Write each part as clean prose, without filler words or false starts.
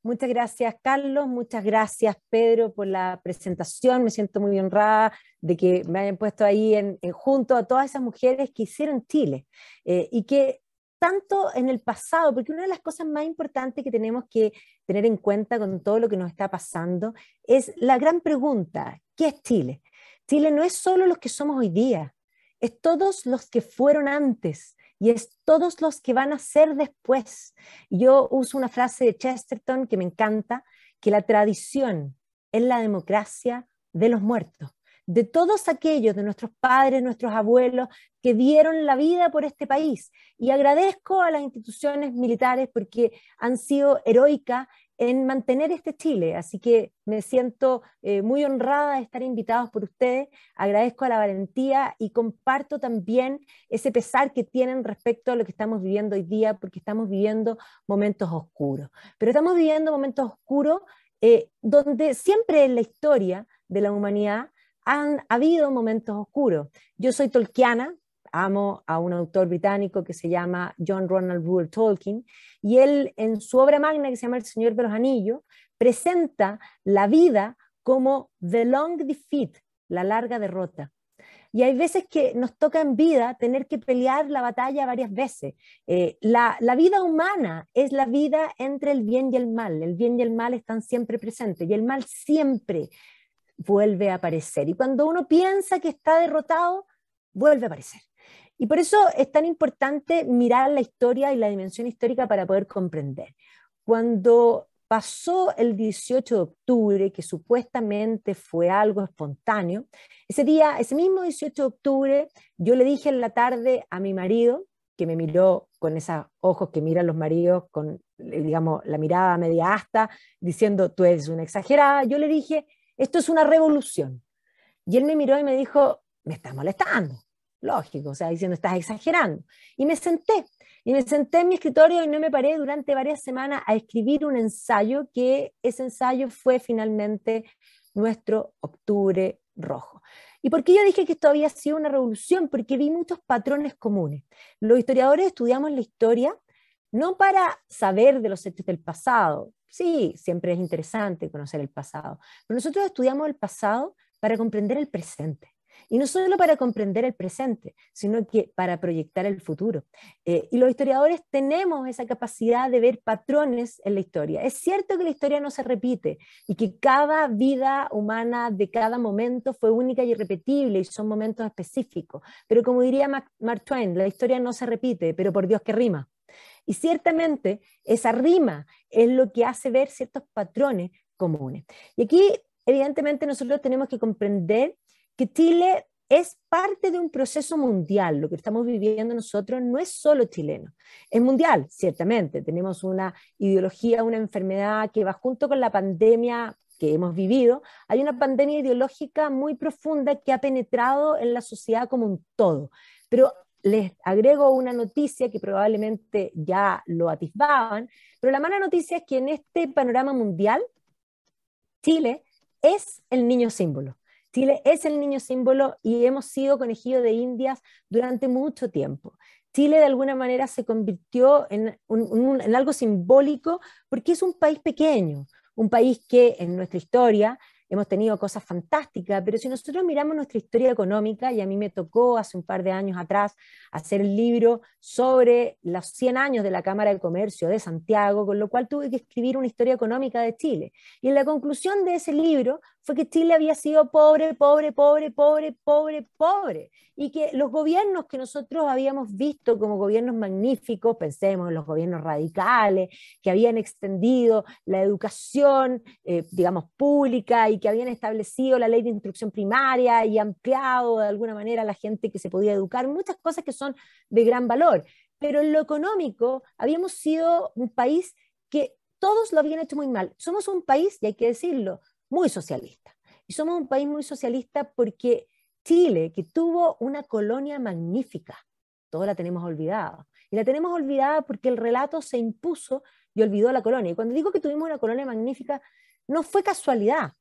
Muchas gracias, Carlos. Muchas gracias, Pedro, por la presentación. Me siento muy honrada de que me hayan puesto ahí junto a todas esas mujeres que hicieron Chile y que tanto en el pasado, porque una de las cosas más importantes que tenemos que tener en cuenta con todo lo que nos está pasando es la gran pregunta: ¿qué es Chile? Chile no es solo los que somos hoy día, es todos los que fueron antes y es todos los que van a ser después. Yo uso una frase de Chesterton que me encanta, que la tradición es la democracia de los muertos, de todos aquellos, de nuestros padres, nuestros abuelos, que dieron la vida por este país. Y agradezco a las instituciones militares porque han sido heroicas en mantener este Chile, así que me siento muy honrada de estar invitados por ustedes, agradezco a la valentía y comparto también ese pesar que tienen respecto a lo que estamos viviendo hoy día, porque estamos viviendo momentos oscuros, pero estamos viviendo momentos oscuros donde siempre en la historia de la humanidad han habido momentos oscuros. Yo soy tolkiana, amo a un autor británico que se llama John Ronald Reuel Tolkien, y él en su obra magna que se llama El Señor de los Anillos, presenta la vida como the long defeat, la larga derrota. Y hay veces que nos toca en vida tener que pelear la batalla varias veces. La vida humana es la vida entre el bien y el mal. El bien y el mal están siempre presentes y el mal siempre vuelve a aparecer. Y cuando uno piensa que está derrotado, vuelve a aparecer. Y por eso es tan importante mirar la historia y la dimensión histórica para poder comprender. Cuando pasó el 18 de octubre, que supuestamente fue algo espontáneo, ese día, ese mismo 18 de octubre, yo le dije en la tarde a mi marido, que me miró con esos ojos que miran los maridos, con, digamos, la mirada media asta, diciendo, tú eres una exagerada, yo le dije, esto es una revolución. Y él me miró y me dijo, me estás molestando. Lógico, o sea, diciendo, estás exagerando. Y me senté en mi escritorio y no me paré durante varias semanas a escribir un ensayo, que ese ensayo fue finalmente nuestro Octubre Rojo. ¿Y por qué yo dije que esto había sido una revolución? Porque vi muchos patrones comunes. Los historiadores estudiamos la historia no para saber de los hechos del pasado. Sí, siempre es interesante conocer el pasado, pero nosotros estudiamos el pasado para comprender el presente. Y no solo para comprender el presente, sino que para proyectar el futuro. Y los historiadores tenemos esa capacidad de ver patrones en la historia. Es cierto que la historia no se repite y que cada vida humana de cada momento fue única y irrepetible y son momentos específicos. Pero como diría Mark Twain, la historia no se repite, pero por Dios que rima. Y ciertamente esa rima es lo que hace ver ciertos patrones comunes. Y aquí, evidentemente, nosotros tenemos que comprender que Chile es parte de un proceso mundial. Lo que estamos viviendo nosotros no es solo chileno, es mundial, ciertamente. Tenemos una ideología, una enfermedad que va junto con la pandemia que hemos vivido. Hay una pandemia ideológica muy profunda que ha penetrado en la sociedad como un todo. Pero les agrego una noticia que probablemente ya lo atisbaban, pero la mala noticia es que en este panorama mundial, Chile es el niño símbolo. Chile es el niño símbolo y hemos sido conejillos de indias durante mucho tiempo. Chile de alguna manera se convirtió en algo simbólico porque es un país pequeño, un país que en nuestra historia hemos tenido cosas fantásticas, pero si nosotros miramos nuestra historia económica, y a mí me tocó hace un par de años atrás hacer el libro sobre los 100 años de la Cámara de Comercio de Santiago, con lo cual tuve que escribir una historia económica de Chile. Y en la conclusión de ese libro fue que Chile había sido pobre, pobre, pobre, pobre, pobre, pobre, y que los gobiernos que nosotros habíamos visto como gobiernos magníficos, pensemos en los gobiernos radicales, que habían extendido la educación, digamos, pública, y que habían establecido la ley de instrucción primaria y ampliado de alguna manera a la gente que se podía educar, muchas cosas que son de gran valor. Pero en lo económico habíamos sido un país que todos lo habían hecho muy mal. Somos un país, y hay que decirlo, muy socialista. Y somos un país muy socialista porque Chile, que tuvo una colonia magnífica, todos la tenemos olvidada. Y la tenemos olvidada porque el relato se impuso y olvidó la colonia. Y cuando digo que tuvimos una colonia magnífica, no fue casualidad.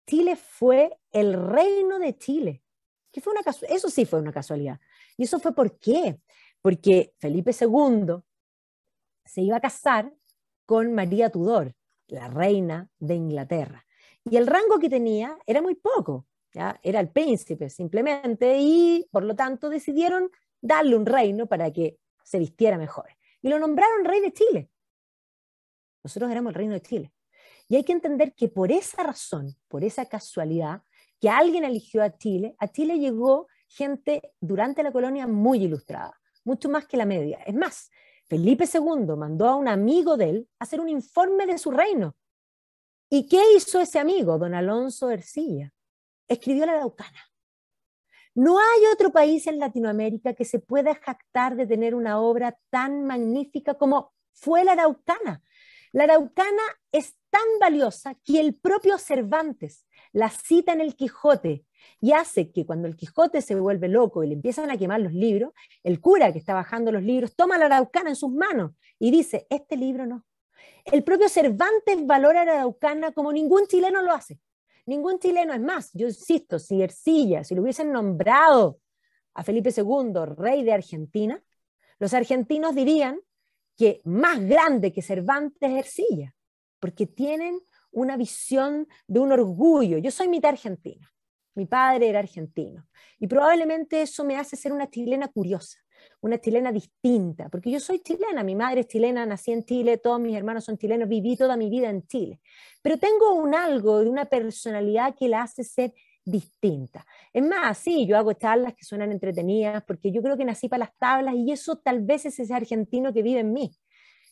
Chile fue el reino de Chile. Que fue eso sí fue una casualidad. ¿Y eso fue por qué? Porque Felipe II se iba a casar con María Tudor, la reina de Inglaterra. Y el rango que tenía era muy poco, ¿ya? Era el príncipe simplemente, y por lo tanto decidieron darle un reino para que se vistiera mejor. Y lo nombraron rey de Chile. Nosotros éramos el reino de Chile. Y hay que entender que por esa razón, por esa casualidad, que alguien eligió a Chile llegó gente durante la colonia muy ilustrada, mucho más que la media. Es más, Felipe II mandó a un amigo de él a hacer un informe de su reino. ¿Y qué hizo ese amigo, don Alonso Ercilla? Escribió la Araucana. No hay otro país en Latinoamérica que se pueda jactar de tener una obra tan magnífica como fue la Araucana. La Araucana es tan valiosa que el propio Cervantes la cita en el Quijote y hace que cuando el Quijote se vuelve loco y le empiezan a quemar los libros, el cura que está bajando los libros toma la Araucana en sus manos y dice, este libro no. El propio Cervantes valora la Araucana como ningún chileno lo hace. Ningún chileno, es más, yo insisto, si Ercilla, si lo hubiesen nombrado a Felipe II, rey de Argentina, los argentinos dirían que más grande que Cervantes es Ercilla, porque tienen una visión de un orgullo. Yo soy mitad argentina, mi padre era argentino, y probablemente eso me hace ser una chilena curiosa, una chilena distinta, porque yo soy chilena, mi madre es chilena, nací en Chile, todos mis hermanos son chilenos, viví toda mi vida en Chile, pero tengo un algo de una personalidad que la hace ser distinta. Es más, sí, yo hago charlas que suenan entretenidas porque yo creo que nací para las tablas y eso tal vez es ese argentino que vive en mí.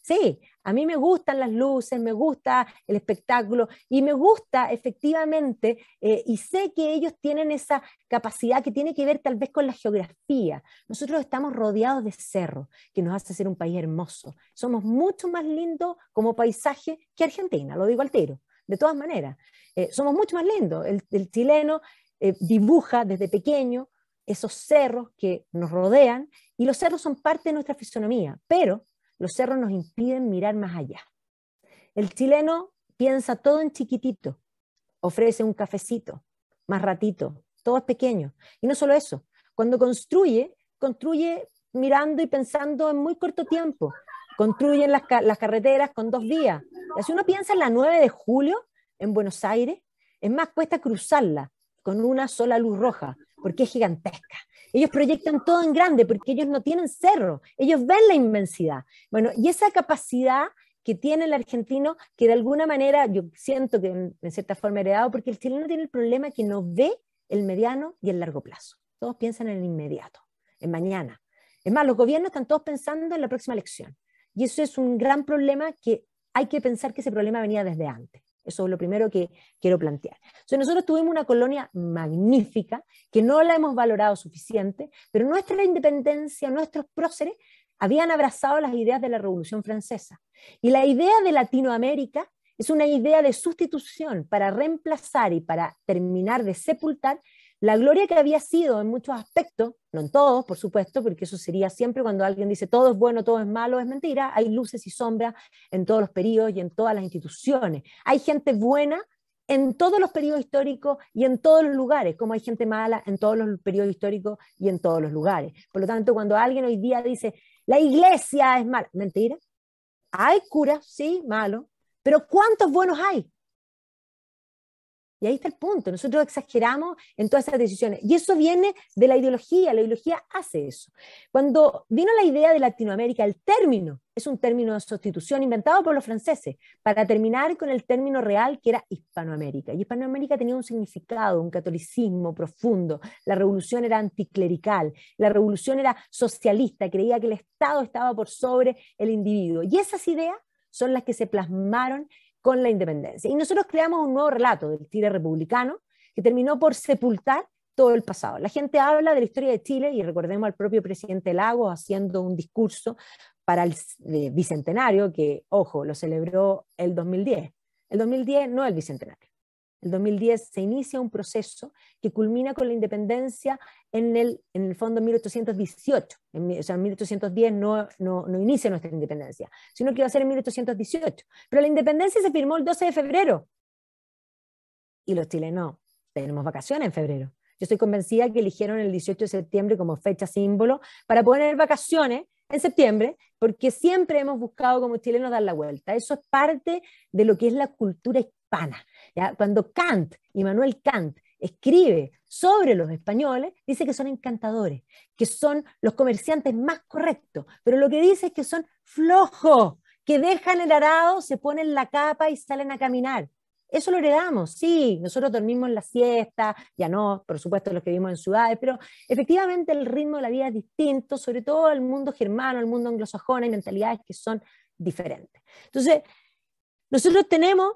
Sí, a mí me gustan las luces, me gusta el espectáculo y me gusta efectivamente, y sé que ellos tienen esa capacidad que tiene que ver tal vez con la geografía. Nosotros estamos rodeados de cerros, que nos hace ser un país hermoso. Somos mucho más lindos como paisaje que Argentina, lo digo al tiro, de todas maneras. Somos mucho más lindos. El chileno dibuja desde pequeño esos cerros que nos rodean y los cerros son parte de nuestra fisonomía, pero los cerros nos impiden mirar más allá. El chileno piensa todo en chiquitito, ofrece un cafecito, más ratito, todo es pequeño. Y no solo eso, cuando construye mirando y pensando en muy corto tiempo. Construyen las carreteras con 2 vías. Y si uno piensa en la 9 de julio en Buenos Aires, es más, cuesta cruzarla con una sola luz roja, porque es gigantesca. Ellos proyectan todo en grande porque ellos no tienen cerro, ellos ven la inmensidad. Bueno, y esa capacidad que tiene el argentino, que de alguna manera yo siento que en cierta forma heredado, porque el chileno tiene el problema que no ve el mediano y el largo plazo. Todos piensan en el inmediato, en mañana. Es más, los gobiernos están todos pensando en la próxima elección. Y eso es un gran problema que hay que pensar que ese problema venía desde antes. Eso es lo primero que quiero plantear. Entonces, nosotros tuvimos una colonia magnífica, que no la hemos valorado suficiente, pero nuestra independencia, nuestros próceres, habían abrazado las ideas de la Revolución Francesa. Y la idea de Latinoamérica es una idea de sustitución para reemplazar y para terminar de sepultar la gloria que había sido en muchos aspectos, no en todos, por supuesto, porque eso sería siempre cuando alguien dice todo es bueno, todo es malo, es mentira. Hay luces y sombras en todos los periodos y en todas las instituciones. Hay gente buena en todos los periodos históricos y en todos los lugares, como hay gente mala en todos los periodos históricos y en todos los lugares. Por lo tanto, cuando alguien hoy día dice la iglesia es mala, mentira. Hay curas, sí, malos, pero ¿cuántos buenos hay? Y ahí está el punto. Nosotros exageramos en todas esas decisiones. Y eso viene de la ideología hace eso. Cuando vino la idea de Latinoamérica, el término es un término de sustitución inventado por los franceses para terminar con el término real que era Hispanoamérica. Y Hispanoamérica tenía un significado, un catolicismo profundo. La revolución era anticlerical, la revolución era socialista, creía que el Estado estaba por sobre el individuo. Y esas ideas son las que se plasmaron con la independencia. Y nosotros creamos un nuevo relato del Chile republicano que terminó por sepultar todo el pasado. La gente habla de la historia de Chile y recordemos al propio presidente Lagos haciendo un discurso para el bicentenario que, ojo, lo celebró el 2010. El 2010 no es el bicentenario. El 2010 se inicia un proceso que culmina con la independencia en el fondo en 1818. O sea, en 1810 no inicia nuestra independencia, sino que va a ser en 1818. Pero la independencia se firmó el 12 de febrero. Y los chilenos tenemos vacaciones en febrero. Yo estoy convencida que eligieron el 18 de septiembre como fecha símbolo para poner vacaciones en septiembre, porque siempre hemos buscado como chilenos dar la vuelta. Eso es parte de lo que es la cultura hispana. ¿Ya? Cuando Kant, Immanuel Kant, escribe sobre los españoles, dice que son encantadores, que son los comerciantes más correctos, pero lo que dice es que son flojos, que dejan el arado, se ponen la capa y salen a caminar. Eso lo heredamos, sí, nosotros dormimos en la siesta, ya no, por supuesto los que vivimos en ciudades, pero efectivamente el ritmo de la vida es distinto, sobre todo el mundo germano, el mundo anglosajón, hay mentalidades que son diferentes. Entonces, nosotros tenemos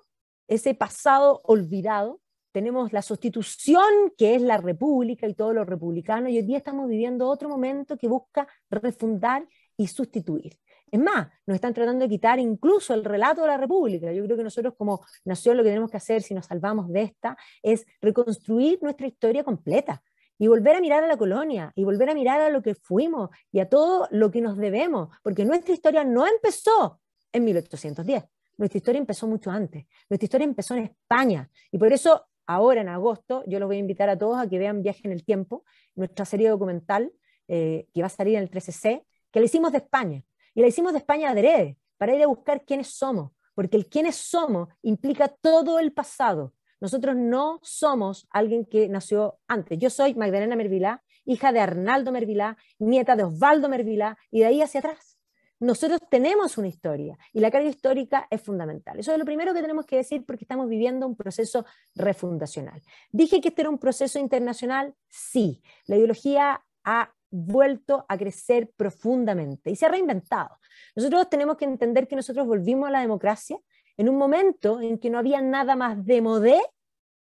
ese pasado olvidado, tenemos la sustitución que es la república y todo lo republicano, y hoy día estamos viviendo otro momento que busca refundar y sustituir. Es más, nos están tratando de quitar incluso el relato de la república. Yo creo que nosotros como nación lo que tenemos que hacer si nos salvamos de esta es reconstruir nuestra historia completa y volver a mirar a la colonia y volver a mirar a lo que fuimos y a todo lo que nos debemos, porque nuestra historia no empezó en 1810. Nuestra historia empezó mucho antes. Nuestra historia empezó en España. Y por eso, ahora en agosto, yo los voy a invitar a todos a que vean Viaje en el Tiempo, nuestra serie documental que va a salir en el 13C, que la hicimos de España. Y la hicimos de España adrede, para ir a buscar quiénes somos. Porque el quiénes somos implica todo el pasado. Nosotros no somos alguien que nació antes. Yo soy Magdalena Mervilá, hija de Arnaldo Mervilá, nieta de Osvaldo Mervilá, y de ahí hacia atrás. Nosotros tenemos una historia y la carga histórica es fundamental. Eso es lo primero que tenemos que decir porque estamos viviendo un proceso refundacional. ¿Dije que este era un proceso internacional? Sí. La ideología ha vuelto a crecer profundamente y se ha reinventado. Nosotros tenemos que entender que nosotros volvimos a la democracia en un momento en que no había nada más de modé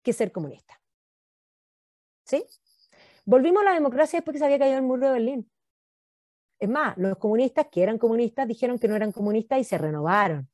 que ser comunista. ¿Sí? Volvimos a la democracia después que se había caído el muro de Berlín. Es más, los comunistas que eran comunistas dijeron que no eran comunistas y se renovaron.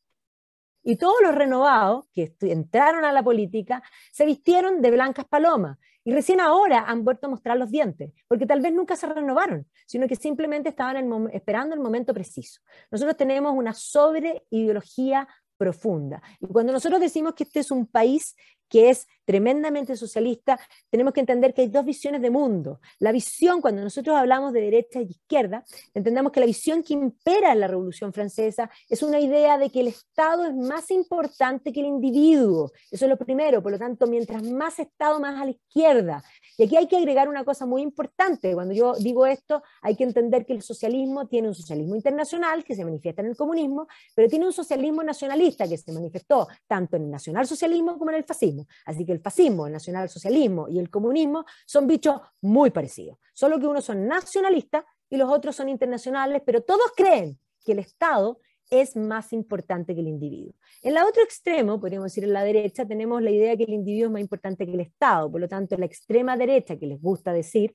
Y todos los renovados que entraron a la política se vistieron de blancas palomas. Y recién ahora han vuelto a mostrar los dientes, porque tal vez nunca se renovaron, sino que simplemente estaban esperando el momento preciso. Nosotros tenemos una sobreideología profunda. Y cuando nosotros decimos que este es un país que es tremendamente socialista, tenemos que entender que hay dos visiones de mundo. La visión, cuando nosotros hablamos de derecha y izquierda, entendamos que la visión que impera en la Revolución Francesa es una idea de que el Estado es más importante que el individuo. Eso es lo primero, por lo tanto, mientras más Estado, más a la izquierda. Y aquí hay que agregar una cosa muy importante. Cuando yo digo esto, hay que entender que el socialismo tiene un socialismo internacional que se manifiesta en el comunismo, pero tiene un socialismo nacionalista que se manifestó tanto en el nacionalsocialismo como en el fascismo. Así que el fascismo, el nacionalsocialismo y el comunismo son bichos muy parecidos, solo que unos son nacionalistas y los otros son internacionales, pero todos creen que el Estado es más importante que el individuo. En el otro extremo, podríamos decir en la derecha, tenemos la idea que el individuo es más importante que el Estado, por lo tanto la extrema derecha, que les gusta decir,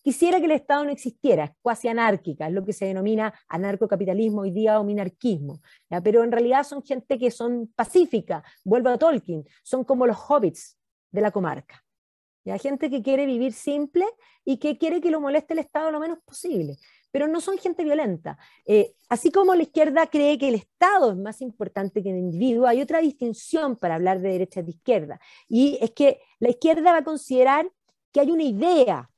quisiera que el Estado no existiera, es cuasi anárquica, es lo que se denomina anarcocapitalismo hoy día o minarquismo, ¿ya? Pero en realidad son gente que son pacífica, vuelvo a Tolkien, son como los hobbits de la comarca. ¿Ya? Gente que quiere vivir simple y que quiere que lo moleste el Estado lo menos posible, pero no son gente violenta. Así como la izquierda cree que el Estado es más importante que el individuo, hay otra distinción para hablar de derecha y de izquierda, y es que la izquierda va a considerar que hay una idea.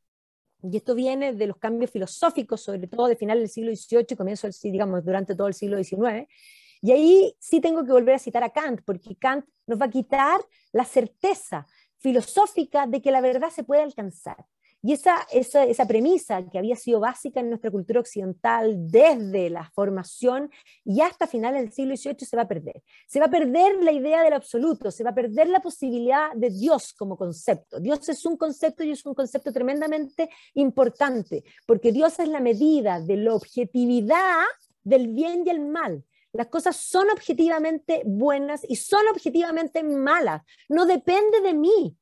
Y esto viene de los cambios filosóficos, sobre todo de final del siglo XVIII, comienzo del, digamos, durante todo el siglo XIX. Y ahí sí tengo que volver a citar a Kant, porque Kant nos va a quitar la certeza filosófica de que la verdad se puede alcanzar. Y esa premisa que había sido básica en nuestra cultura occidental desde la formación y hasta finales del siglo XVIII se va a perder. Se va a perder la idea del absoluto, se va a perder la posibilidad de Dios como concepto. Dios es un concepto y es un concepto tremendamente importante, porque Dios es la medida de la objetividad del bien y el mal. Las cosas son objetivamente buenas y son objetivamente malas. No depende de mí.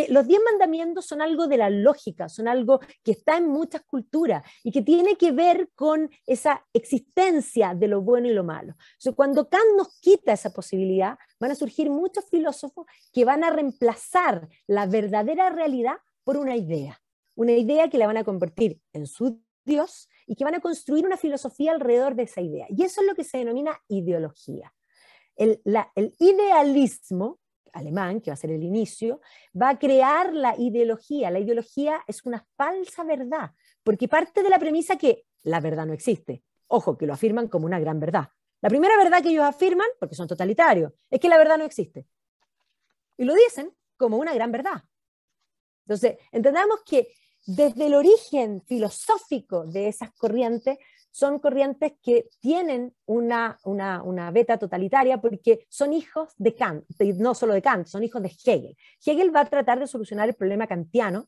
Los 10 mandamientos son algo de la lógica, son algo que está en muchas culturas y que tiene que ver con esa existencia de lo bueno y lo malo. O sea, cuando Kant nos quita esa posibilidad, van a surgir muchos filósofos que van a reemplazar la verdadera realidad por una idea que la van a convertir en su Dios y que van a construir una filosofía alrededor de esa idea. Y eso es lo que se denomina ideología. El idealismo alemán, que va a ser el inicio, va a crear la ideología. La ideología es una falsa verdad, porque parte de la premisa que la verdad no existe. Ojo, que lo afirman como una gran verdad. La primera verdad que ellos afirman, porque son totalitarios, es que la verdad no existe. Y lo dicen como una gran verdad. Entonces, entendamos que desde el origen filosófico de esas corrientes, son corrientes que tienen una beta totalitaria porque son hijos de Kant, no solo de Kant, son hijos de Hegel. Hegel va a tratar de solucionar el problema kantiano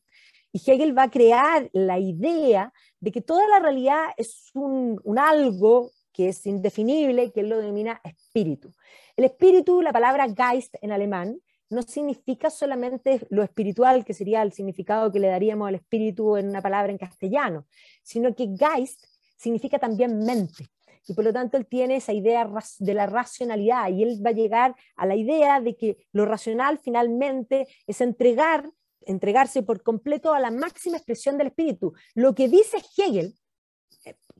y Hegel va a crear la idea de que toda la realidad es un algo que es indefinible, que él lo denomina espíritu. El espíritu, la palabra Geist en alemán, no significa solamente lo espiritual, que sería el significado que le daríamos al espíritu en una palabra en castellano, sino que Geist significa también mente. Y por lo tanto él tiene esa idea de la racionalidad y él va a llegar a la idea de que lo racional finalmente es entregarse por completo a la máxima expresión del espíritu. Lo que dice Hegel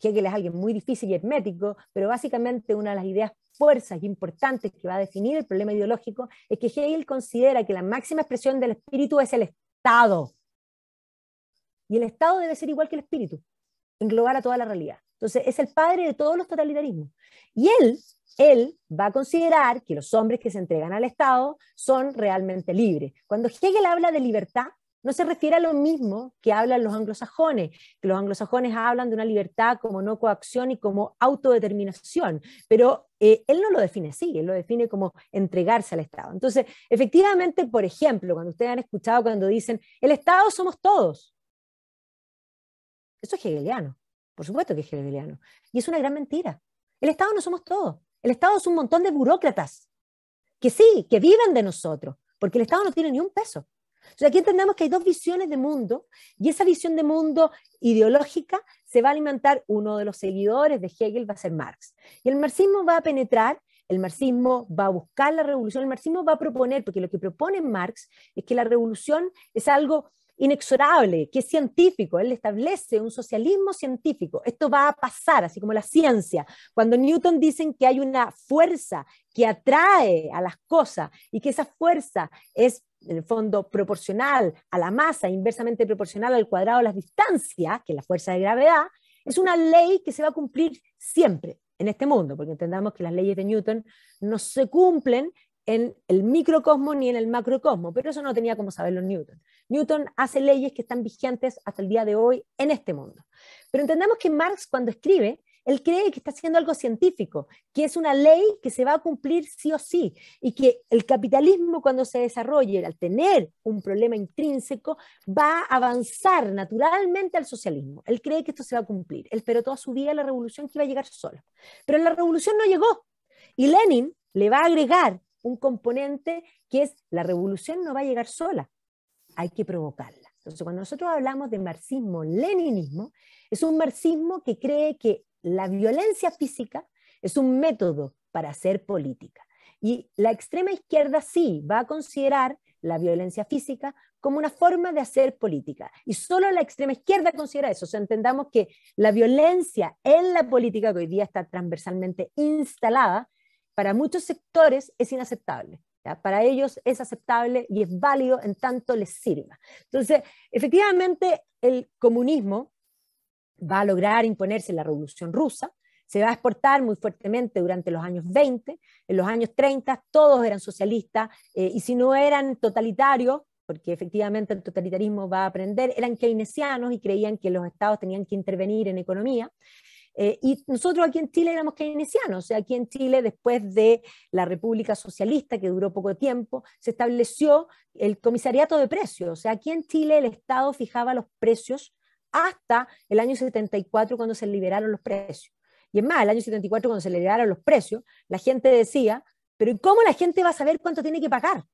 es alguien muy difícil y hermético, pero básicamente una de las ideas fuerzas importantes que va a definir el problema ideológico es que Hegel considera que la máxima expresión del espíritu es el Estado. Y el Estado debe ser igual que el espíritu, englobar a toda la realidad. Entonces es el padre de todos los totalitarismos. Y él va a considerar que los hombres que se entregan al Estado son realmente libres. Cuando Hegel habla de libertad, no se refiere a lo mismo que hablan los anglosajones, que los anglosajones hablan de una libertad como no coacción y como autodeterminación, pero él no lo define así, él lo define como entregarse al Estado. Entonces, efectivamente, por ejemplo, cuando ustedes han escuchado cuando dicen, el Estado somos todos, eso es hegeliano, por supuesto que es hegeliano, y es una gran mentira. El Estado no somos todos, el Estado es un montón de burócratas, que sí, que viven de nosotros, porque el Estado no tiene ni un peso. O sea, aquí entendemos que hay dos visiones de mundo y esa visión de mundo ideológica se va a alimentar, uno de los seguidores de Hegel va a ser Marx. Y el marxismo va a penetrar, el marxismo va a buscar la revolución, el marxismo va a proponer, porque lo que propone Marx es que la revolución es algo inexorable, que es científico, él establece un socialismo científico, esto va a pasar, así como la ciencia, cuando Newton dicen que hay una fuerza que atrae a las cosas y que esa fuerza es en el fondo proporcional a la masa, inversamente proporcional al cuadrado de las distancias, que es la fuerza de gravedad, es una ley que se va a cumplir siempre en este mundo, porque entendamos que las leyes de Newton no se cumplen en el microcosmo ni en el macrocosmo, pero eso no tenía como saberlo Newton. Newton hace leyes que están vigentes hasta el día de hoy en este mundo. Pero entendamos que Marx cuando escribe, él cree que está haciendo algo científico, que es una ley que se va a cumplir sí o sí, y que el capitalismo cuando se desarrolle, al tener un problema intrínseco, va a avanzar naturalmente al socialismo. Él cree que esto se va a cumplir. Él esperó toda su vida la revolución que iba a llegar sola. Pero la revolución no llegó. Y Lenin le va a agregar un componente que es la revolución no va a llegar sola, hay que provocarla. Entonces, cuando nosotros hablamos de marxismo-leninismo, es un marxismo que cree que la violencia física es un método para hacer política. Y la extrema izquierda sí va a considerar la violencia física como una forma de hacer política. Y solo la extrema izquierda considera eso. O sea, entendamos que la violencia en la política, que hoy día está transversalmente instalada, para muchos sectores es inaceptable. ¿Ya? Para ellos es aceptable y es válido en tanto les sirva. Entonces, efectivamente, el comunismo va a lograr imponerse en la Revolución Rusa, se va a exportar muy fuertemente durante los años 20, en los años 30 todos eran socialistas, y si no eran totalitarios, porque efectivamente el totalitarismo va a aprender, eran keynesianos y creían que los estados tenían que intervenir en economía. Y nosotros aquí en Chile éramos keynesianos, o sea, aquí en Chile después de la República Socialista, que duró poco tiempo, se estableció el comisariato de precios, o sea, aquí en Chile el Estado fijaba los precios hasta el año 74 cuando se liberaron los precios. Y es más, el año 74 cuando se liberaron los precios, la gente decía, pero ¿cómo la gente va a saber cuánto tiene que pagar?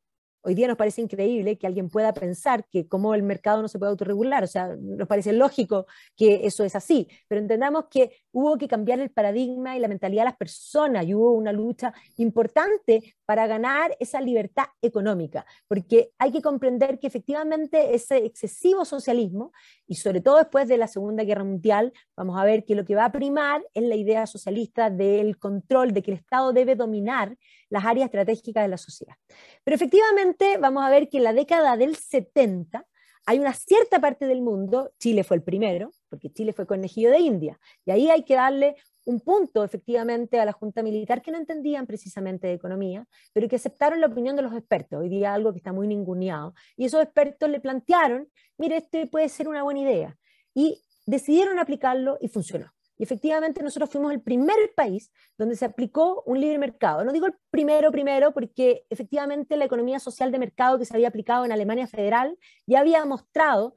Hoy día nos parece increíble que alguien pueda pensar que como el mercado no se puede autorregular, o sea, nos parece lógico que eso es así, pero entendamos que hubo que cambiar el paradigma y la mentalidad de las personas y hubo una lucha importante para ganar esa libertad económica, porque hay que comprender que efectivamente ese excesivo socialismo, y sobre todo después de la Segunda Guerra Mundial, vamos a ver que lo que va a primar es la idea socialista del control, de que el Estado debe dominar las áreas estratégicas de la sociedad. Pero efectivamente vamos a ver que en la década del 70 hay una cierta parte del mundo, Chile fue el primero, porque Chile fue conejillo de India, y ahí hay que darle un punto efectivamente a la Junta Militar que no entendían precisamente de economía, pero que aceptaron la opinión de los expertos, hoy día algo que está muy ninguneado, y esos expertos le plantearon, mire, este puede ser una buena idea, y decidieron aplicarlo y funcionó. Y efectivamente nosotros fuimos el primer país donde se aplicó un libre mercado. No digo el primero porque efectivamente la economía social de mercado que se había aplicado en Alemania Federal ya había mostrado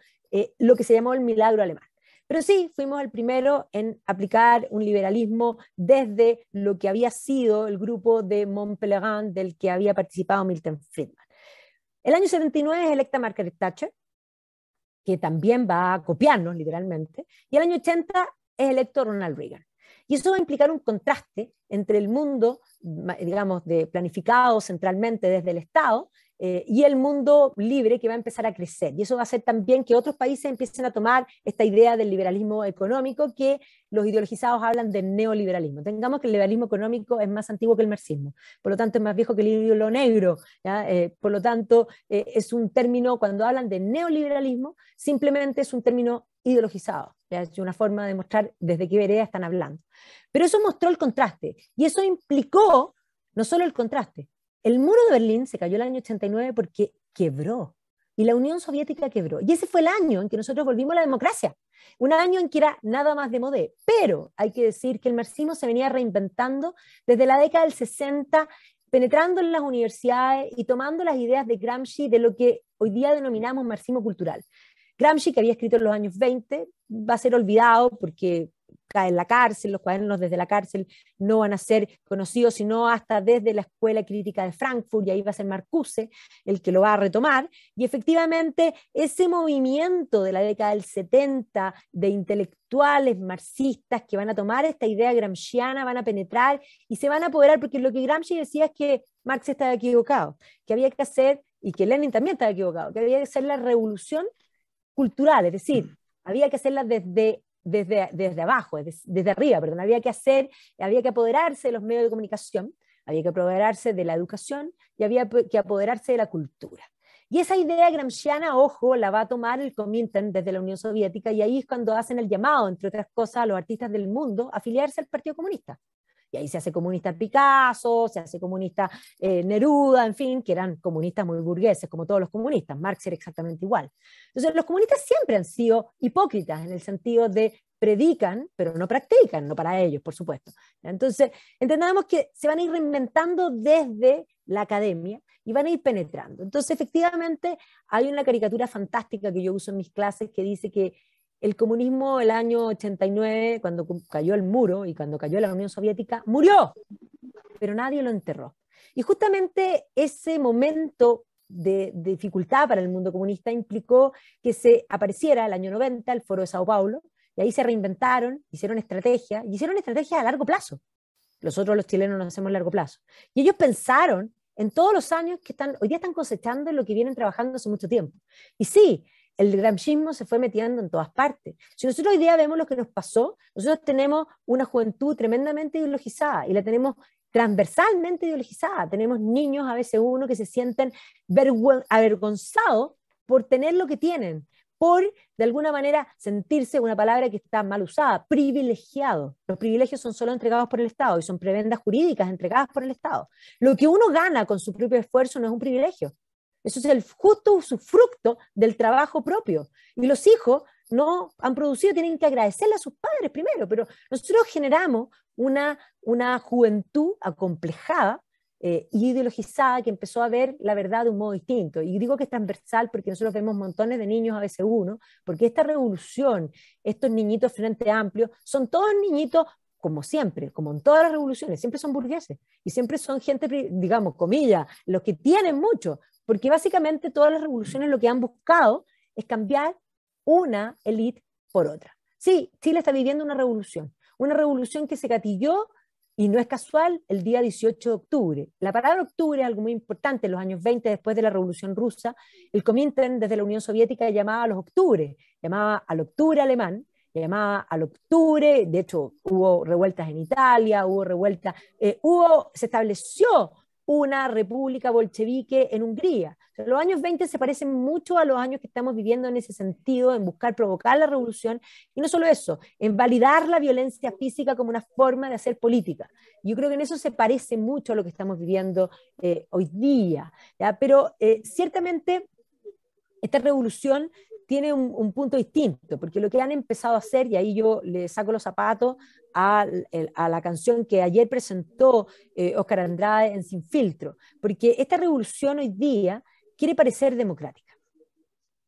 lo que se llamó el milagro alemán. Pero sí, fuimos el primero en aplicar un liberalismo desde lo que había sido el grupo de Mont-Pelerin del que había participado Milton Friedman. El año 79 es electa Margaret Thatcher, que también va a copiarnos literalmente, y el año 80 es electo Ronald Reagan. Y eso va a implicar un contraste entre el mundo, digamos, de planificado centralmente desde el Estado y el mundo libre que va a empezar a crecer. Y eso va a hacer también que otros países empiecen a tomar esta idea del liberalismo económico que los ideologizados hablan de neoliberalismo. Tengamos que el liberalismo económico es más antiguo que el marxismo, por lo tanto es más viejo que el hilo negro, por lo tanto es un término, cuando hablan de neoliberalismo, simplemente es un término ideologizado, ¿ya? Es una forma de mostrar desde qué vereda están hablando. Pero eso mostró el contraste, y eso implicó no solo el contraste. El muro de Berlín se cayó el año 89 porque quebró, y la Unión Soviética quebró. Y ese fue el año en que nosotros volvimos a la democracia, un año en que era nada más de modé. Pero hay que decir que el marxismo se venía reinventando desde la década del 60, penetrando en las universidades y tomando las ideas de Gramsci de lo que hoy día denominamos marxismo cultural. Gramsci, que había escrito en los años 20, va a ser olvidado porque cae en la cárcel, los cuadernos desde la cárcel no van a ser conocidos sino hasta desde la Escuela Crítica de Frankfurt, y ahí va a ser Marcuse el que lo va a retomar, y efectivamente ese movimiento de la década del 70 de intelectuales marxistas que van a tomar esta idea gramsciana, van a penetrar y se van a apoderar, porque lo que Gramsci decía es que Marx estaba equivocado, que había que hacer, y que Lenin también estaba equivocado, que había que hacer la revolución cultural, es decir, había que hacerla desde abajo, desde arriba, perdón, había que apoderarse de los medios de comunicación, había que apoderarse de la educación y había que apoderarse de la cultura. Y esa idea gramsciana, ojo, la va a tomar el Comintern desde la Unión Soviética, y ahí es cuando hacen el llamado, entre otras cosas, a los artistas del mundo a afiliarse al Partido Comunista. Y ahí se hace comunista Picasso, se hace comunista Neruda, en fin, que eran comunistas muy burgueses, como todos los comunistas. Marx era exactamente igual. Entonces, los comunistas siempre han sido hipócritas en el sentido de predican, pero no practican, no para ellos, por supuesto. Entonces, entendamos que se van a ir reinventando desde la academia y van a ir penetrando. Entonces, efectivamente, hay una caricatura fantástica que yo uso en mis clases que dice que el comunismo el año 89, cuando cayó el muro y cuando cayó la Unión Soviética, murió, pero nadie lo enterró. Y justamente ese momento de dificultad para el mundo comunista implicó que se apareciera el año 90 el Foro de Sao Paulo, y ahí se reinventaron, hicieron estrategias a largo plazo. Nosotros los chilenos no hacemos largo plazo. Y ellos pensaron en todos los años que hoy día están cosechando en lo que vienen trabajando hace mucho tiempo. Y sí, el gramscismo se fue metiendo en todas partes. Si nosotros hoy día vemos lo que nos pasó, nosotros tenemos una juventud tremendamente ideologizada y la tenemos transversalmente ideologizada. Tenemos niños a veces que se sienten avergonzados por tener lo que tienen, por de alguna manera sentirse, una palabra que está mal usada, privilegiado. Los privilegios son solo entregados por el Estado y son prebendas jurídicas entregadas por el Estado. Lo que uno gana con su propio esfuerzo no es un privilegio. Eso es el justo usufructo del trabajo propio. Y los hijos no han producido, tienen que agradecerle a sus padres primero, pero nosotros generamos una juventud acomplejada ideologizada que empezó a ver la verdad de un modo distinto. Y digo que es transversal porque nosotros vemos montones de niños a veces porque esta revolución, estos niñitos Frente Amplio, son todos niñitos como siempre, como en todas las revoluciones, siempre son burgueses y siempre son gente, digamos, comillas, los que tienen mucho, porque básicamente todas las revoluciones lo que han buscado es cambiar una élite por otra. Sí, Chile está viviendo una revolución que se gatilló, y no es casual, el día 18 de octubre. La palabra octubre es algo muy importante. En los años 20, después de la Revolución Rusa, el Comintern desde la Unión Soviética llamaba a los octubres, llamaba al octubre alemán, llamaba al octubre, de hecho hubo revueltas en Italia, se estableció una república bolchevique en Hungría. O sea, los años 20 se parecen mucho a los años que estamos viviendo en ese sentido, en buscar provocar la revolución, y no solo eso, en validar la violencia física como una forma de hacer política. Yo creo que en eso se parece mucho a lo que estamos viviendo hoy día, ¿ya? Pero ciertamente esta revolución tiene un punto distinto, porque lo que han empezado a hacer, y ahí yo le saco los zapatos a la canción que ayer presentó Óscar Andrade en Sin Filtro, porque esta revolución hoy día quiere parecer democrática,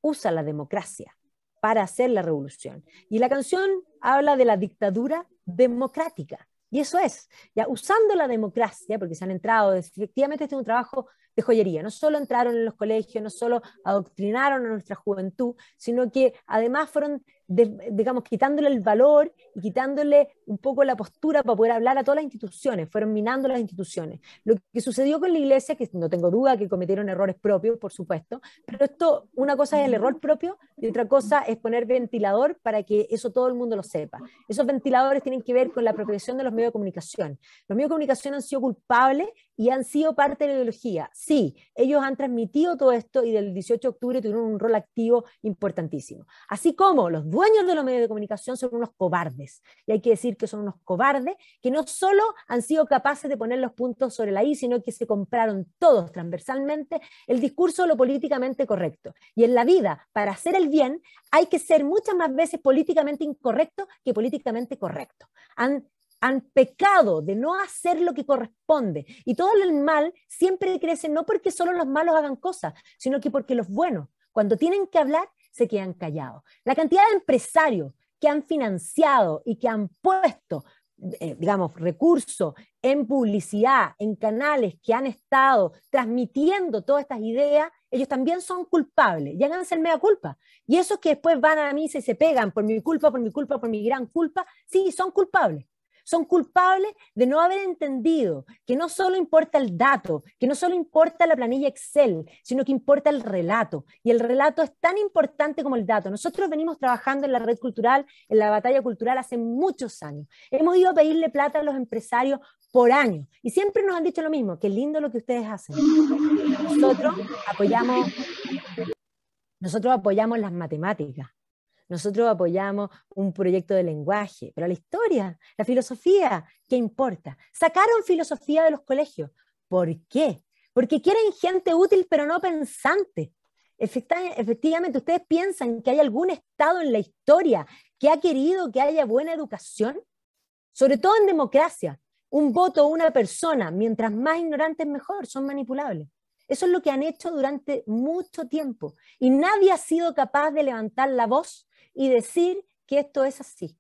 usa la democracia para hacer la revolución. Y la canción habla de la dictadura democrática. Y eso es, ya usando la democracia, porque se han entrado, efectivamente este es un trabajo de joyería, no solo entraron en los colegios, no solo adoctrinaron a nuestra juventud, sino que además fueron, digamos, quitándole el valor y quitándole un poco la postura para poder hablar a todas las instituciones, fueron minando las instituciones. Lo que sucedió con la iglesia, que no tengo duda que cometieron errores propios, por supuesto, pero esto, una cosa es el error propio y otra cosa es poner ventilador para que eso todo el mundo lo sepa. Esos ventiladores tienen que ver con la apropiación de los medios de comunicación. Los medios de comunicación han sido culpables y han sido parte de la ideología. Sí, ellos han transmitido todo esto y del 18 de octubre tuvieron un rol activo importantísimo. Así como los dueños de los medios de comunicación son unos cobardes. Y hay que decir que son unos cobardes que no solo han sido capaces de poner los puntos sobre la I, sino que se compraron todos transversalmente el discurso de lo políticamente correcto. Y en la vida, para hacer el bien, hay que ser muchas más veces políticamente incorrecto que políticamente correcto. Han pecado de no hacer lo que corresponde. Y todo el mal siempre crece no porque solo los malos hagan cosas, sino que porque los buenos, cuando tienen que hablar, se quedan callados. La cantidad de empresarios que han financiado y que han puesto, digamos, recursos en publicidad, en canales que han estado transmitiendo todas estas ideas, ellos también son culpables, y háganse el mea culpa. Y esos que después van a la misa y se pegan por mi culpa, por mi culpa, por mi gran culpa, sí, son culpables. Son culpables de no haber entendido que no solo importa el dato, que no solo importa la planilla Excel, sino que importa el relato. Y el relato es tan importante como el dato. Nosotros venimos trabajando en la red cultural, en la batalla cultural hace muchos años. Hemos ido a pedirle plata a los empresarios por años y siempre nos han dicho lo mismo, qué lindo lo que ustedes hacen. Nosotros apoyamos, nosotros apoyamos las matemáticas. Nosotros apoyamos un proyecto de lenguaje, pero la historia, la filosofía, ¿qué importa? Sacaron filosofía de los colegios. ¿Por qué? Porque quieren gente útil pero no pensante. Efectivamente, ¿ustedes piensan que hay algún Estado en la historia que ha querido que haya buena educación? Sobre todo en democracia. Un voto o una persona, mientras más ignorantes mejor, son manipulables. Eso es lo que han hecho durante mucho tiempo. Y nadie ha sido capaz de levantar la voz y decir que esto es así.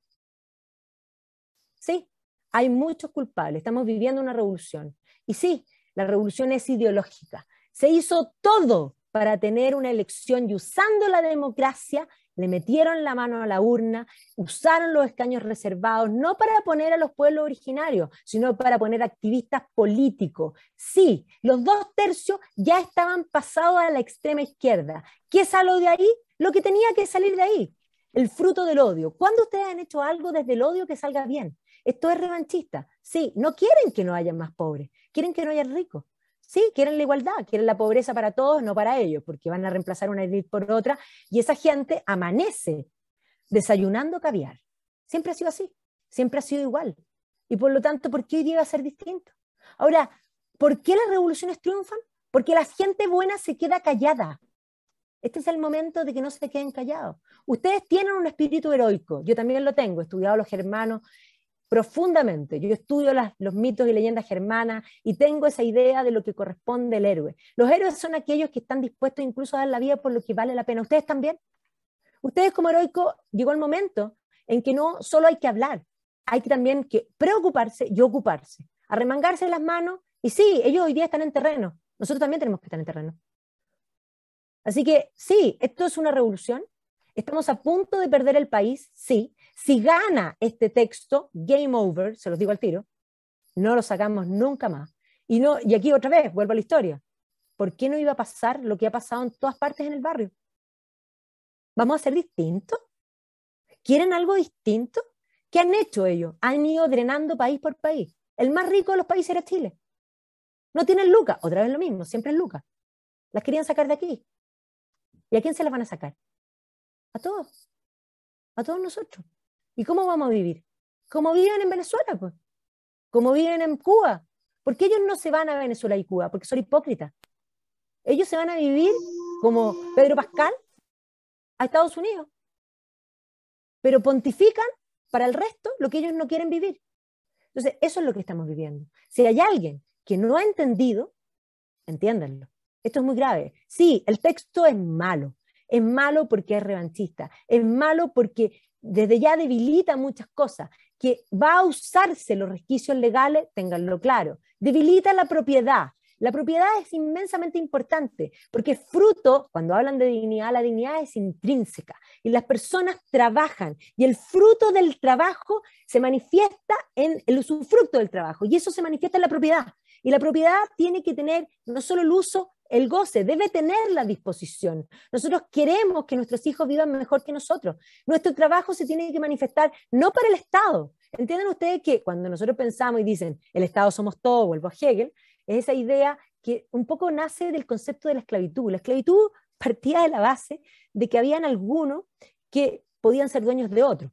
Sí, hay muchos culpables, estamos viviendo una revolución. Y sí, la revolución es ideológica. Se hizo todo para tener una elección y usando la democracia, le metieron la mano a la urna, usaron los escaños reservados, no para poner a los pueblos originarios, sino para poner activistas políticos. Sí, los 2/3 ya estaban pasados a la extrema izquierda. ¿Qué salió de ahí? Lo que tenía que salir de ahí. El fruto del odio. ¿Cuándo ustedes han hecho algo desde el odio que salga bien? Esto es revanchista. Sí, no quieren que no haya más pobres, quieren que no haya ricos. Sí, quieren la igualdad, quieren la pobreza para todos, no para ellos, porque van a reemplazar una élite por otra, y esa gente amanece desayunando caviar. Siempre ha sido así, siempre ha sido igual. Y por lo tanto, ¿por qué hoy día va a ser distinto? Ahora, ¿por qué las revoluciones triunfan? Porque la gente buena se queda callada. Este es el momento de que no se queden callados. Ustedes tienen un espíritu heroico, yo también lo tengo, he estudiado a los germanos profundamente, yo estudio los mitos y leyendas germanas y tengo esa idea de lo que corresponde al héroe. Los héroes son aquellos que están dispuestos incluso a dar la vida por lo que vale la pena. ¿Ustedes también? Ustedes como heroico llegó el momento en que no solo hay que hablar, hay que también que preocuparse y ocuparse, arremangarse las manos, y sí, ellos hoy día están en terreno, nosotros también tenemos que estar en terreno. Así que sí, esto es una revolución, estamos a punto de perder el país, sí. Si gana este texto, game over, se los digo al tiro, no lo sacamos nunca más. Y aquí otra vez, vuelvo a la historia. ¿Por qué no iba a pasar lo que ha pasado en todas partes en el barrio? ¿Vamos a ser distintos? ¿Quieren algo distinto? ¿Qué han hecho ellos? Han ido drenando país por país. El más rico de los países era Chile. No tienen lucas, otra vez lo mismo, siempre es lucas. Las querían sacar de aquí. ¿Y a quién se las van a sacar? A todos nosotros. ¿Y cómo vamos a vivir? Como viven en Venezuela, pues. Como viven en Cuba. ¿Por qué ellos no se van a Venezuela y Cuba? Porque son hipócritas. Ellos se van a vivir como Pedro Pascal a Estados Unidos, pero pontifican para el resto lo que ellos no quieren vivir. Entonces, eso es lo que estamos viviendo. Si hay alguien que no ha entendido, entiéndanlo. Esto es muy grave. Sí, el texto es malo porque es revanchista, es malo porque desde ya debilita muchas cosas, que va a usarse los resquicios legales, ténganlo claro, debilita la propiedad. La propiedad es inmensamente importante, porque es fruto, cuando hablan de dignidad, la dignidad es intrínseca, y las personas trabajan, y el fruto del trabajo se manifiesta en el usufructo del trabajo, y eso se manifiesta en la propiedad. Y la propiedad tiene que tener no solo el uso, el goce, debe tener la disposición. Nosotros queremos que nuestros hijos vivan mejor que nosotros. Nuestro trabajo se tiene que manifestar no para el Estado. ¿Entienden ustedes que cuando nosotros pensamos y dicen el Estado somos todos, vuelvo a Hegel, es esa idea que un poco nace del concepto de la esclavitud. La esclavitud partía de la base de que habían algunos que podían ser dueños de otros,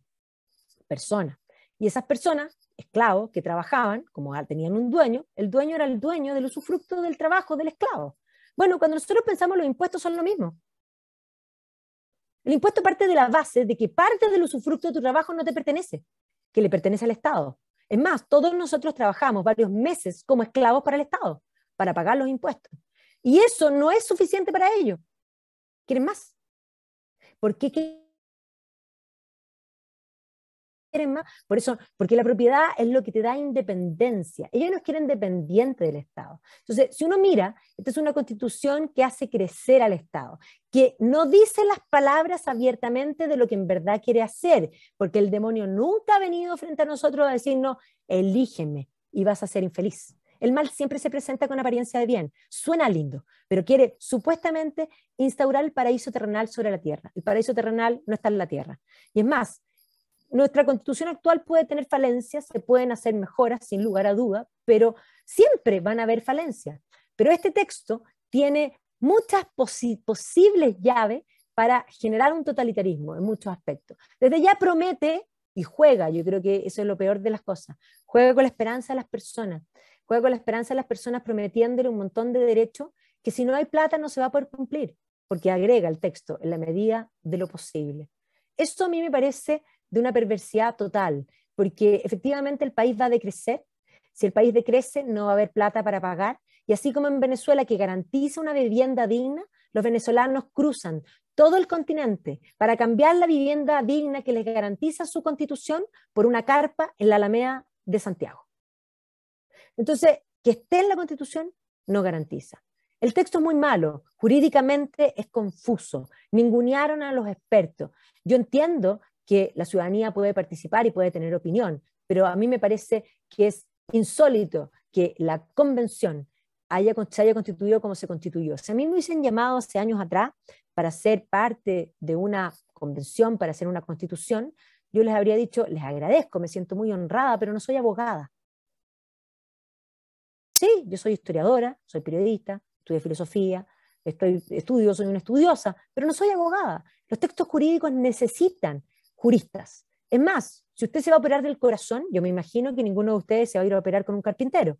personas. Y esas personas, esclavos que trabajaban, como tenían un dueño, el dueño era el dueño del usufructo del trabajo del esclavo. Bueno, cuando nosotros pensamos los impuestos son lo mismo. El impuesto parte de la base de que parte del usufructo de tu trabajo no te pertenece, que le pertenece al Estado. Es más, todos nosotros trabajamos varios meses como esclavos para el Estado, para pagar los impuestos. Y eso no es suficiente para ellos. ¿Quieren más? ¿Por qué quieren más? Por eso, porque la propiedad es lo que te da independencia. Ellos nos quieren dependiente del Estado. Entonces, si uno mira, esta es una constitución que hace crecer al Estado, que no dice las palabras abiertamente de lo que en verdad quiere hacer, porque el demonio nunca ha venido frente a nosotros a decirnos, elígeme y vas a ser infeliz. El mal siempre se presenta con apariencia de bien, suena lindo, pero quiere supuestamente instaurar el paraíso terrenal sobre la tierra. El paraíso terrenal no está en la tierra. Y es más, nuestra constitución actual puede tener falencias, se pueden hacer mejoras sin lugar a duda, pero siempre van a haber falencias. Pero este texto tiene muchas posibles llaves para generar un totalitarismo en muchos aspectos. Desde ya promete y juega, yo creo que eso es lo peor de las cosas, juega con la esperanza de las personas, juega con la esperanza de las personas prometiéndole un montón de derechos que si no hay plata no se va a poder cumplir, porque agrega el texto en la medida de lo posible. Esto a mí me parece de una perversidad total, porque efectivamente el país va a decrecer, si el país decrece no va a haber plata para pagar, y así como en Venezuela que garantiza una vivienda digna, los venezolanos cruzan todo el continente para cambiar la vivienda digna que les garantiza su constitución por una carpa en la Alameda de Santiago. Entonces, que esté en la constitución no garantiza. El texto es muy malo, jurídicamente es confuso, ningunearon a los expertos. Yo entiendo que la ciudadanía puede participar y puede tener opinión, pero a mí me parece que es insólito que la convención se haya constituido como se constituyó. Si a mí me hubiesen llamado hace años atrás para ser parte de una convención, para hacer una constitución, yo les habría dicho, les agradezco, me siento muy honrada, pero no soy abogada. Sí, yo soy historiadora, soy periodista, estudio filosofía, soy una estudiosa, pero no soy abogada. Los textos jurídicos necesitan juristas. Es más, si usted se va a operar del corazón, yo me imagino que ninguno de ustedes se va a ir a operar con un carpintero.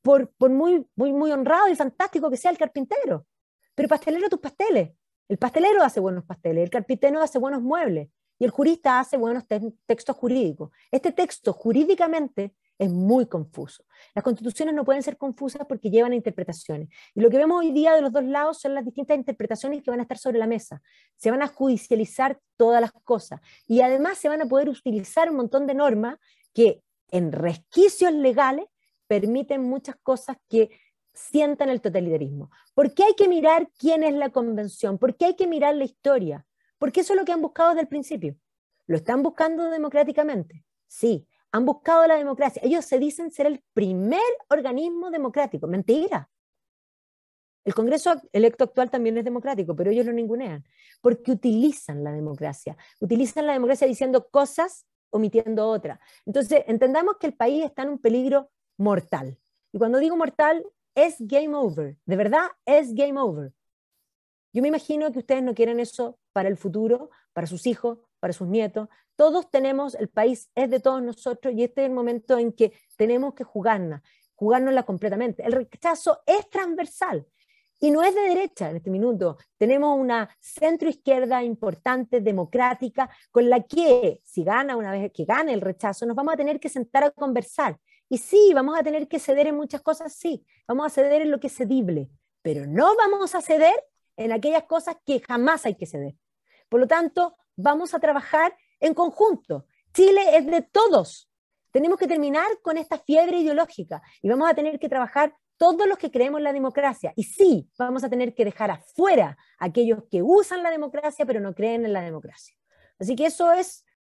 Por muy honrado y fantástico que sea el carpintero. Pero pastelero tus pasteles. El pastelero hace buenos pasteles, el carpintero hace buenos muebles y el jurista hace buenos textos jurídicos. Este texto jurídicamente es muy confuso. Las constituciones no pueden ser confusas porque llevan a interpretaciones. Y lo que vemos hoy día de los dos lados son las distintas interpretaciones que van a estar sobre la mesa. Se van a judicializar todas las cosas. Y además se van a poder utilizar un montón de normas que en resquicios legales permiten muchas cosas que sientan el totalitarismo. ¿Por qué hay que mirar quién es la convención? ¿Por qué hay que mirar la historia? Porque eso es lo que han buscado desde el principio. ¿Lo están buscando democráticamente? Sí. Han buscado la democracia. Ellos se dicen ser el primer organismo democrático. Mentira. El Congreso electo actual también es democrático, pero ellos lo ningunean, porque utilizan la democracia diciendo cosas, omitiendo otras. Entonces, entendamos que el país está en un peligro mortal. Y cuando digo mortal, es game over. De verdad, es game over. Yo me imagino que ustedes no quieren eso para el futuro, para sus hijos, para sus nietos. Todos tenemos, el país es de todos nosotros y este es el momento en que tenemos que jugárnosla completamente. El rechazo es transversal y no es de derecha en este minuto. Tenemos una centroizquierda importante, democrática, con la que, si gana una vez que gane el rechazo, nos vamos a tener que sentar a conversar. Y sí, vamos a tener que ceder en muchas cosas, sí. Vamos a ceder en lo que es cedible, pero no vamos a ceder en aquellas cosas que jamás hay que ceder. Por lo tanto, vamos a trabajar en conjunto. Chile es de todos. Tenemos que terminar con esta fiebre ideológica y vamos a tener que trabajar todos los que creemos en la democracia. Y sí, vamos a tener que dejar afuera a aquellos que usan la democracia pero no creen en la democracia. Así que eso es